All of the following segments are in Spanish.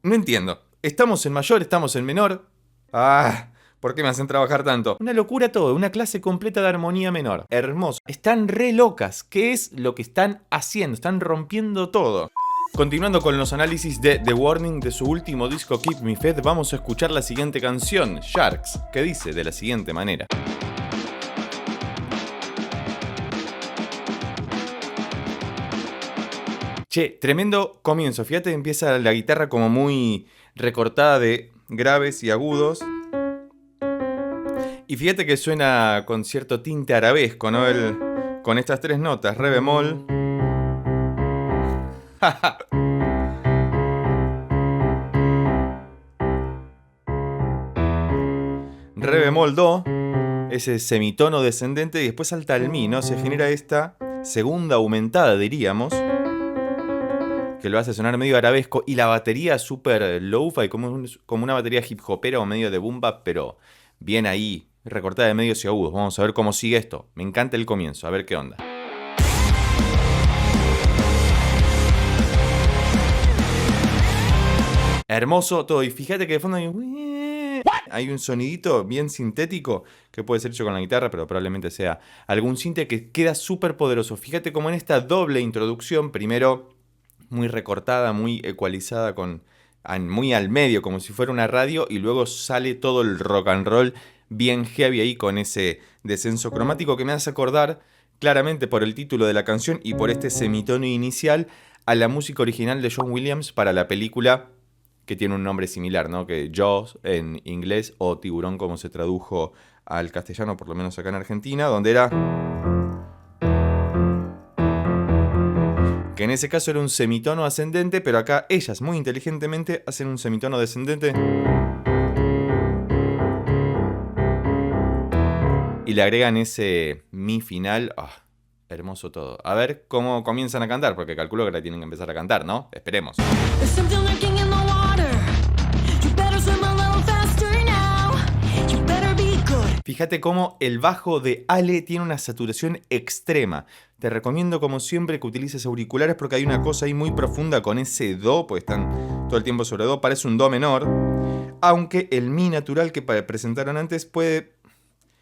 No entiendo. ¿Estamos en mayor? ¿Estamos en menor? Ah, ¿por qué me hacen trabajar tanto? Una locura todo, una clase completa de armonía menor. Hermoso. Están re locas. ¿Qué es lo que están haciendo? Están rompiendo todo. Continuando con los análisis de The Warning de su último disco Keep Me Fed, vamos a escuchar la siguiente canción, Sharks, que dice de la siguiente manera. Che, tremendo comienzo. Fíjate, empieza la guitarra como muy recortada de graves y agudos. Y fíjate que suena con cierto tinte arabesco, ¿no? Con estas tres notas, re bemol. Re bemol do, ese semitono descendente y después salta al mi, ¿no? Se genera esta segunda aumentada, diríamos, que lo hace sonar medio arabesco, y la batería súper lo-fi, como una batería hip hopera o medio de boom bap, pero bien ahí, recortada de medios y agudos. Vamos a ver cómo sigue esto. Me encanta el comienzo, a ver qué onda. Hermoso todo, y fíjate que de fondo hay un sonidito bien sintético que puede ser hecho con la guitarra, pero probablemente sea algún sinte que queda súper poderoso. Fíjate cómo en esta doble introducción, primero muy recortada, muy ecualizada, muy al medio, como si fuera una radio, y luego sale todo el rock and roll bien heavy ahí con ese descenso cromático que me hace acordar claramente por el título de la canción y por este semitono inicial a la música original de John Williams para la película que tiene un nombre similar, ¿no? Que Jaws en inglés, o Tiburón como se tradujo al castellano, por lo menos acá en Argentina, donde era... que en ese caso era un semitono ascendente, pero acá ellas muy inteligentemente hacen un semitono descendente y le agregan ese mi final. Oh, hermoso todo. A ver cómo comienzan a cantar, porque calculo que la tienen que empezar a cantar, ¿no? Esperemos. Fíjate cómo el bajo de Ale tiene una saturación extrema. Te recomiendo como siempre que utilices auriculares porque hay una cosa ahí muy profunda con ese do, pues están todo el tiempo sobre do, parece un do menor. Aunque el mi natural que presentaron antes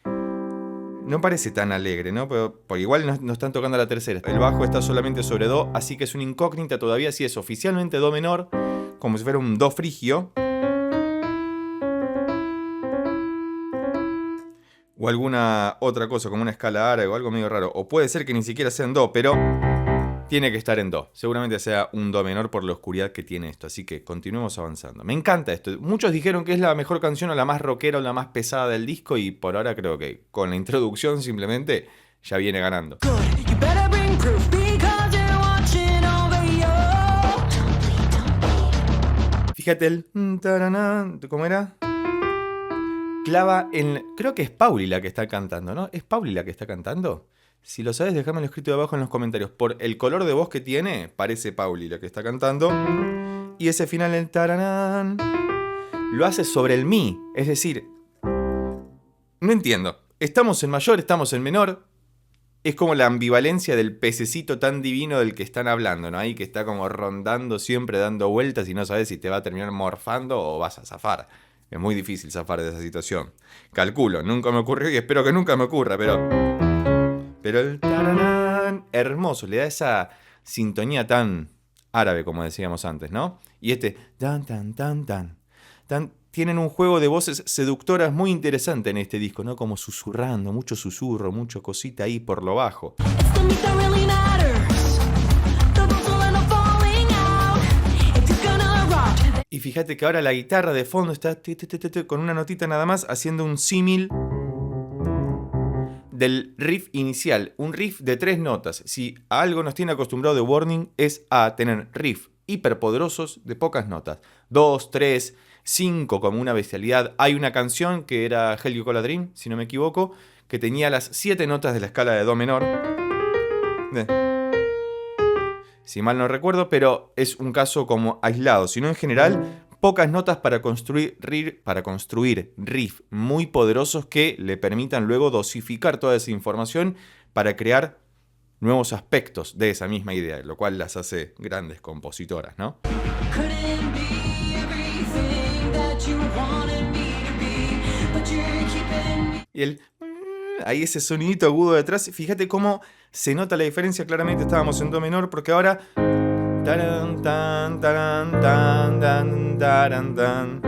no parece tan alegre, ¿no? Pero por igual no están tocando la tercera. El bajo está solamente sobre do, así que es una incógnita todavía si es oficialmente do menor, como si fuera un do frigio, o alguna otra cosa, como una escala árabe o algo medio raro. O puede ser que ni siquiera sea en do, pero tiene que estar en do. Seguramente sea un do menor por la oscuridad que tiene esto. Así que continuemos avanzando. Me encanta esto. Muchos dijeron que es la mejor canción o la más rockera o la más pesada del disco, y por ahora creo que con la introducción simplemente ya viene ganando. Fíjate el... ¿cómo era? Clava en... Creo que es Pauli la que está cantando, ¿no? ¿Es Pauli la que está cantando? Si lo sabes, déjamelo escrito abajo en los comentarios. Por el color de voz que tiene, parece Pauli la que está cantando. Y ese final, el taranán, lo hace sobre el mi. Es decir, no entiendo. ¿Estamos en mayor? ¿Estamos en menor? Es como la ambivalencia del pececito tan divino del que están hablando, ¿no? Ahí que está como rondando siempre, dando vueltas y no sabes si te va a terminar morfando o vas a zafar. Es muy difícil zafar de esa situación. Calculo, nunca me ocurrió y espero que nunca me ocurra, pero el taranán, hermoso, le da esa sintonía tan árabe como decíamos antes, ¿no? Y este tan tan tan tan tan tienen un juego de voces seductoras muy interesante en este disco, ¿no? Como susurrando, mucho susurro, mucho cosita ahí por lo bajo. Y fíjate que ahora la guitarra de fondo está con una notita nada más, haciendo un símil del riff inicial. Un riff de 3 notas. Si a algo nos tiene acostumbrado The Warning es a tener riff hiperpoderosos de pocas notas. 2, 3, 5 como una bestialidad. Hay una canción que era Hell You Call a Dream, si no me equivoco, que tenía las 7 notas de la escala de do menor. Si mal no recuerdo, pero es un caso como aislado, sino en general pocas notas para construir riff muy poderosos que le permitan luego dosificar toda esa información para crear nuevos aspectos de esa misma idea, lo cual las hace grandes compositoras, ¿no? Y ahí ese sonidito agudo detrás. Fíjate cómo se nota la diferencia. Claramente estábamos en do menor, porque ahora... Taran, tan, taran, tan, tan, taran, tan.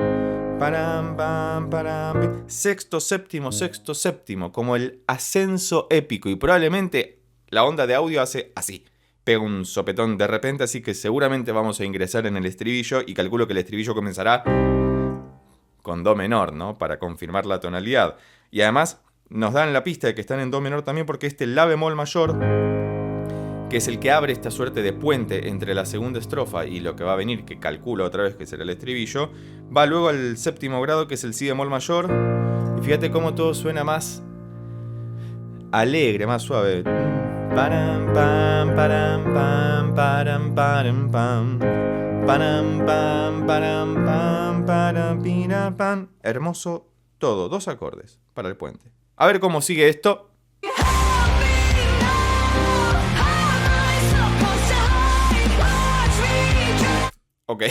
Param, pam, param. Sexto, séptimo, como el ascenso épico. Y probablemente la onda de audio hace así. Pega un sopetón de repente, así que seguramente vamos a ingresar en el estribillo. Y calculo que el estribillo comenzará con do menor, ¿no? Para confirmar la tonalidad. Y además nos dan la pista de que están en do menor también, porque este la bemol mayor, que es el que abre esta suerte de puente entre la segunda estrofa y lo que va a venir, que calculo otra vez que será el estribillo, va luego al séptimo grado, que es el si bemol mayor. Y fíjate cómo todo suena más alegre, más suave. Param, pam, param, pam, param, param, pam. Param, pam, param, pam, param, pira, pam. Hermoso todo, 2 acordes para el puente. A ver cómo sigue esto. Ok,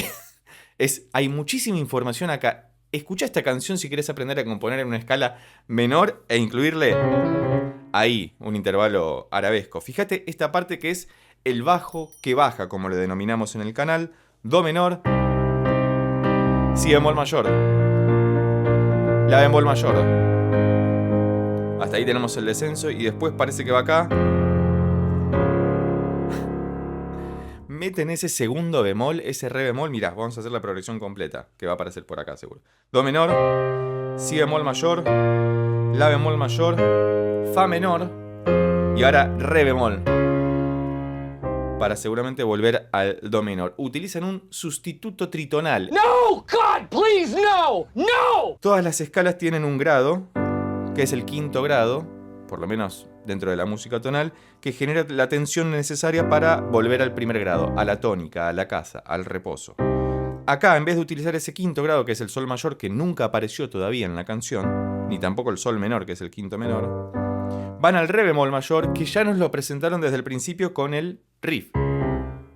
hay muchísima información acá. Escucha esta canción si querés aprender a componer en una escala menor e incluirle ahí un intervalo arabesco. Fíjate esta parte que es el bajo que baja, como le denominamos en el canal. Do menor, si bemol mayor, la bemol mayor. Hasta ahí tenemos el descenso y después parece que va acá. Meten ese segundo bemol, ese re bemol. Mirá, vamos a hacer la progresión completa, que va a aparecer por acá seguro. Do menor, si bemol mayor, la bemol mayor, fa menor y ahora re bemol, para seguramente volver al do menor. Utilizan un sustituto tritonal. No, God, please, no, no. Todas las escalas tienen un grado, que es el quinto grado, por lo menos dentro de la música tonal, que genera la tensión necesaria para volver al primer grado, a la tónica, a la casa, al reposo. Acá, en vez de utilizar ese quinto grado, que es el sol mayor, que nunca apareció todavía en la canción, ni tampoco el sol menor, que es el quinto menor, van al re bemol mayor, que ya nos lo presentaron desde el principio con el riff.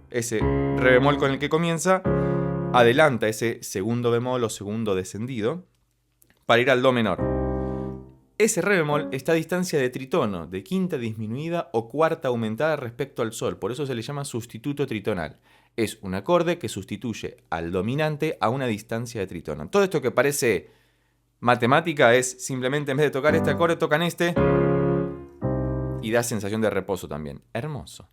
Ese re bemol con el que comienza, adelanta ese segundo bemol o segundo descendido, para ir al do menor. Ese re bemol está a distancia de tritono, de quinta disminuida o cuarta aumentada respecto al sol, por eso se le llama sustituto tritonal. Es un acorde que sustituye al dominante a una distancia de tritono. Todo esto que parece matemática es simplemente en vez de tocar este acorde, tocan este y da sensación de reposo también. Hermoso.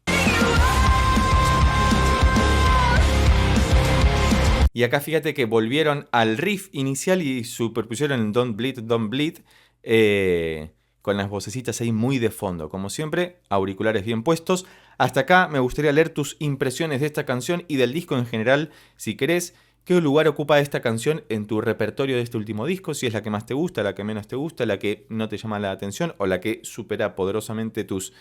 Y acá fíjate que volvieron al riff inicial y superpusieron el Don't Bleed, Don't Bleed, con las vocecitas ahí muy de fondo. Como siempre, auriculares bien puestos. Hasta acá me gustaría leer tus impresiones de esta canción y del disco en general. Si querés, ¿qué lugar ocupa esta canción en tu repertorio de este último disco? Si es la que más te gusta, la que menos te gusta, la que no te llama la atención o la que supera poderosamente tus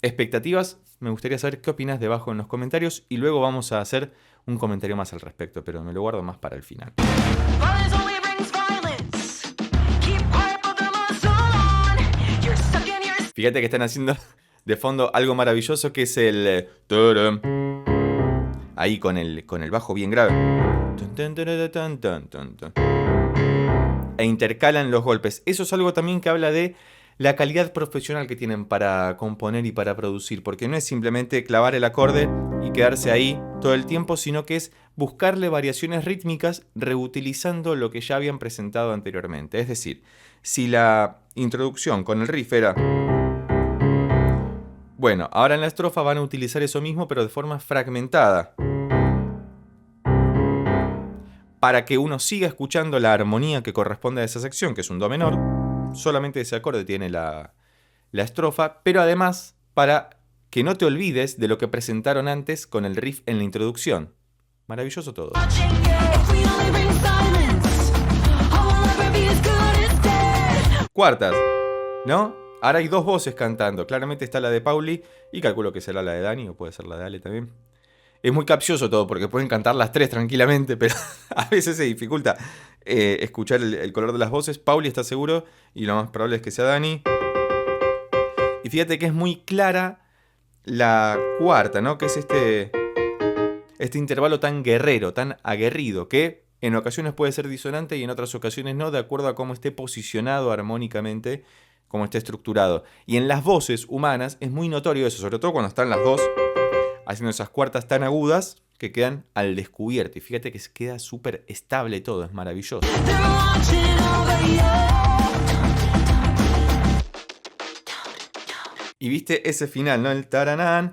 expectativas. Me gustaría saber qué opinas debajo en los comentarios y luego vamos a hacer un comentario más al respecto, pero me lo guardo más para el final. Fíjate que están haciendo de fondo algo maravilloso que es el ahí con el bajo bien grave. E intercalan los golpes. Eso es algo también que habla de la calidad profesional que tienen para componer y para producir, porque no es simplemente clavar el acorde y quedarse ahí todo el tiempo, sino que es buscarle variaciones rítmicas reutilizando lo que ya habían presentado anteriormente. Es decir, si la introducción con el riff era... Bueno, ahora en la estrofa van a utilizar eso mismo, pero de forma fragmentada, para que uno siga escuchando la armonía que corresponde a esa sección, que es un do menor. Solamente ese acorde tiene la estrofa, pero además para que no te olvides de lo que presentaron antes con el riff en la introducción. Maravilloso todo. Cuartas, ¿no? Ahora hay dos voces cantando. Claramente está la de Pauli y calculo que será la de Dani o puede ser la de Ale también. Es muy capcioso todo porque pueden cantar las tres tranquilamente, pero a veces se dificulta escuchar el color de las voces. Pauli está seguro y lo más probable es que sea Dani. Y fíjate que es muy clara la cuarta, ¿no? Que es este intervalo tan guerrero, tan aguerrido, que En ocasiones puede ser disonante y en otras ocasiones no, de acuerdo a cómo esté posicionado armónicamente, cómo esté estructurado. Y en las voces humanas es muy notorio eso, sobre todo cuando están las dos haciendo esas cuartas tan agudas que quedan al descubierto. Y fíjate que se queda súper estable todo, es maravilloso. Y viste ese final, ¿no? El taranán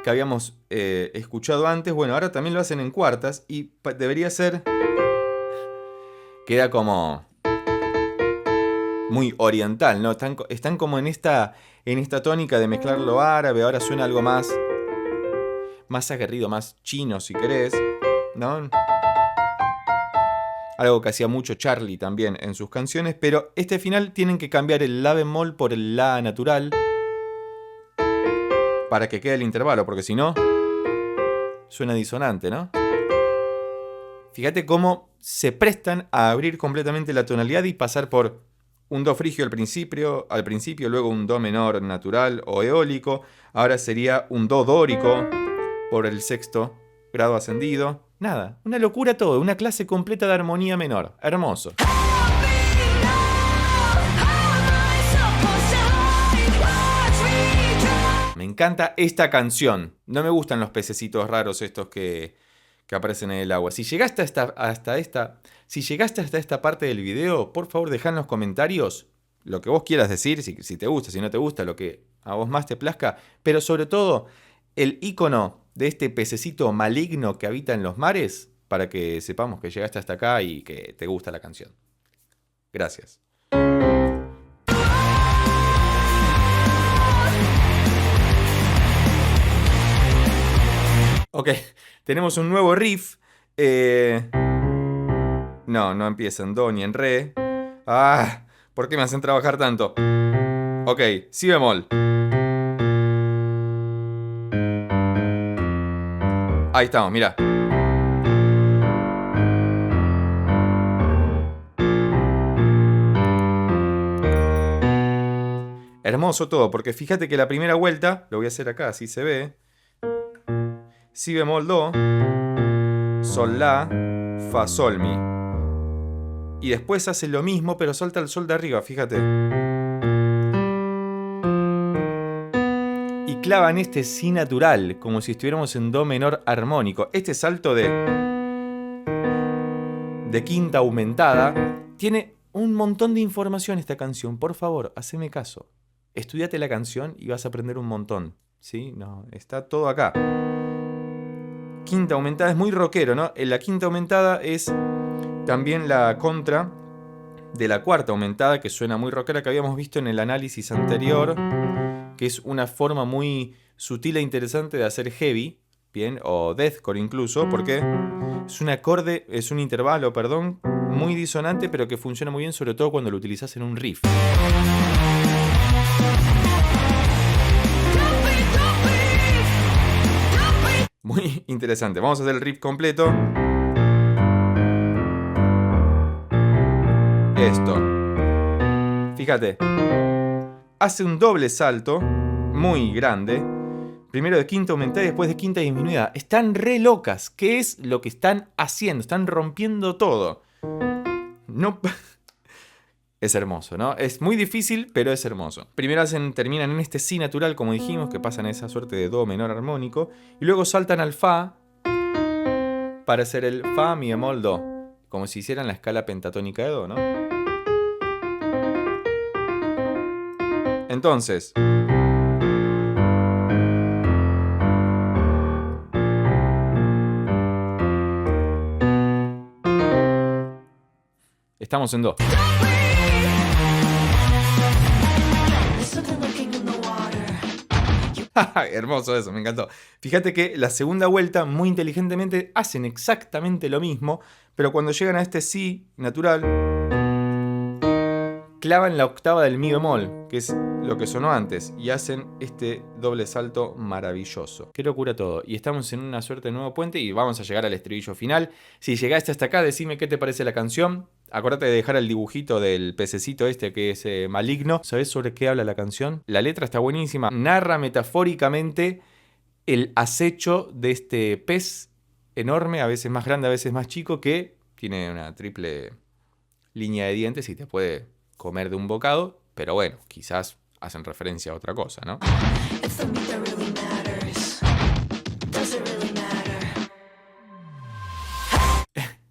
que habíamos escuchado antes. Bueno, ahora también lo hacen en cuartas y debería ser... Queda como... muy oriental, ¿no? Están como en esta tónica de mezclar lo árabe. Ahora suena algo más aguerrido, más chino si querés, ¿no? Algo que hacía mucho Charlie también en sus canciones, pero este final tienen que cambiar el la bemol por el la natural para que quede el intervalo, porque si no, suena disonante, ¿no? Fíjate cómo se prestan a abrir completamente la tonalidad y pasar por un do frigio al principio, luego un do menor natural o eólico, ahora sería un do dórico por el sexto grado ascendido. Nada, una locura todo, una clase completa de armonía menor. Hermoso. Me encanta esta canción. No me gustan los pececitos raros estos que aparecen en el agua. Si llegaste hasta esta parte del video, por favor dejá en los comentarios lo que vos quieras decir, si te gusta, si no te gusta, lo que a vos más te plazca, pero sobre todo el icono de este pececito maligno que habita en los mares, para que sepamos que llegaste hasta acá y que te gusta la canción. Gracias. Ok, tenemos un nuevo riff. No empieza en do ni en re. ¿Por qué me hacen trabajar tanto? Ok, si bemol. Ahí estamos, mirá. Hermoso todo, porque fíjate que la primera vuelta, lo voy a hacer acá, así se ve. Si bemol do, sol la, fa sol mi. Y después hace lo mismo, pero solta el sol de arriba, fíjate. Y clava en este si natural, como si estuviéramos en do menor armónico. Este salto de quinta aumentada tiene un montón de información esta canción. Por favor, haceme caso. Estudiate la canción y vas a aprender un montón. ¿Sí? No, está todo acá. Quinta aumentada es muy rockero, ¿no? La quinta aumentada es también la contra de la cuarta aumentada, que suena muy rockera, que habíamos visto en el análisis anterior, que es una forma muy sutil e interesante de hacer heavy, bien, o deathcore incluso, porque es un intervalo, muy disonante, pero que funciona muy bien, sobre todo cuando lo utilizas en un riff. Muy interesante. Vamos a hacer el riff completo. Esto. Fíjate. Hace un doble salto muy grande. Primero de quinta aumentada y después de quinta disminuida. Están re locas. ¿Qué es lo que están haciendo? Están rompiendo todo. No... Es hermoso, ¿no? Es muy difícil, pero es hermoso. Primero terminan en este si natural, como dijimos, que pasan a esa suerte de do menor armónico. Y luego saltan al fa para hacer el fa, mi bemol, do. Como si hicieran la escala pentatónica de do, ¿no? Entonces... estamos en do. Hermoso eso, me encantó. Fíjate que la segunda vuelta, muy inteligentemente, hacen exactamente lo mismo, pero cuando llegan a este si natural, clavan la octava del mi bemol, que es lo que sonó antes, y hacen este doble salto maravilloso. Qué locura todo. Y estamos en una suerte de nuevo puente y vamos a llegar al estribillo final. Si llegaste hasta acá, decime qué te parece la canción. Acordate de dejar el dibujito del pececito este que es maligno. ¿Sabés sobre qué habla la canción? La letra está buenísima. Narra metafóricamente el acecho de este pez enorme, a veces más grande, a veces más chico, que tiene una triple línea de dientes y te puede comer de un bocado, pero bueno, quizás hacen referencia a otra cosa, ¿no?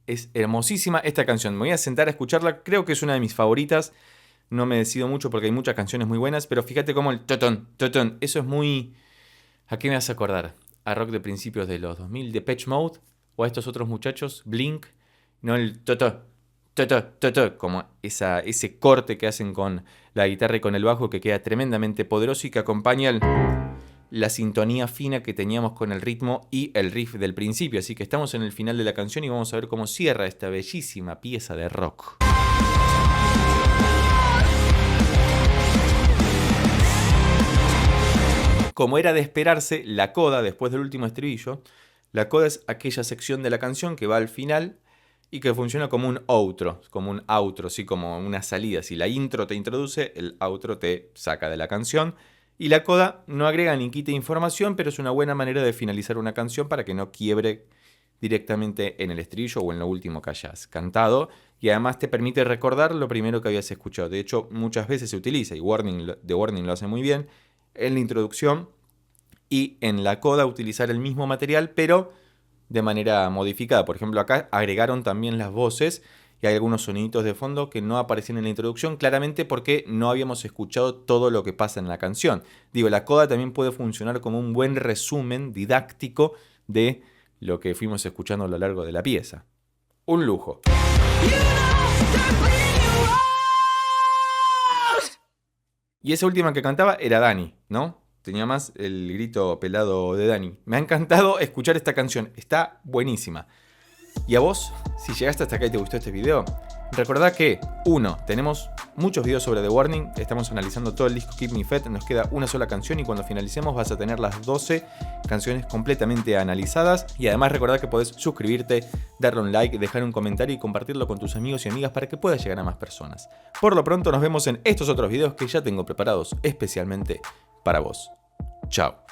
Es hermosísima esta canción, me voy a sentar a escucharla, creo que es una de mis favoritas, no me decido mucho porque hay muchas canciones muy buenas, pero fíjate cómo el totón, eso es muy... ¿A qué me vas a acordar? A rock de principios de los 2000, Depeche Mode, o a estos otros muchachos, Blink, no el totón, como ese corte que hacen con la guitarra y con el bajo que queda tremendamente poderoso y que acompaña la sintonía fina que teníamos con el ritmo y el riff del principio. Así que estamos en el final de la canción y vamos a ver cómo cierra esta bellísima pieza de rock. Como era de esperarse, la coda, después del último estribillo, la coda es aquella sección de la canción que va al final y que funciona como un outro, así como una salida. Si la intro te introduce, el outro te saca de la canción. Y la coda no agrega ni quita información, pero es una buena manera de finalizar una canción para que no quiebre directamente en el estribillo o en lo último que hayas cantado. Y además te permite recordar lo primero que habías escuchado. De hecho, muchas veces se utiliza, y The Warning lo hace muy bien, en la introducción y en la coda utilizar el mismo material, pero de manera modificada. Por ejemplo, acá agregaron también las voces y hay algunos soniditos de fondo que no aparecían en la introducción, claramente porque no habíamos escuchado todo lo que pasa en la canción. Digo, la coda también puede funcionar como un buen resumen didáctico de lo que fuimos escuchando a lo largo de la pieza. Un lujo. Y esa última que cantaba era Dani, ¿no? Tenía más el grito pelado de Dani. Me ha encantado escuchar esta canción, está buenísima. Y a vos, si llegaste hasta acá y te gustó este video, recordá que, 1, tenemos muchos videos sobre The Warning, estamos analizando todo el disco Keep Me Fed, nos queda una sola canción y cuando finalicemos vas a tener las 12 canciones completamente analizadas. Y además recordá que podés suscribirte, darle un like, dejar un comentario y compartirlo con tus amigos y amigas para que pueda llegar a más personas. Por lo pronto nos vemos en estos otros videos que ya tengo preparados especialmente para vos. Chao.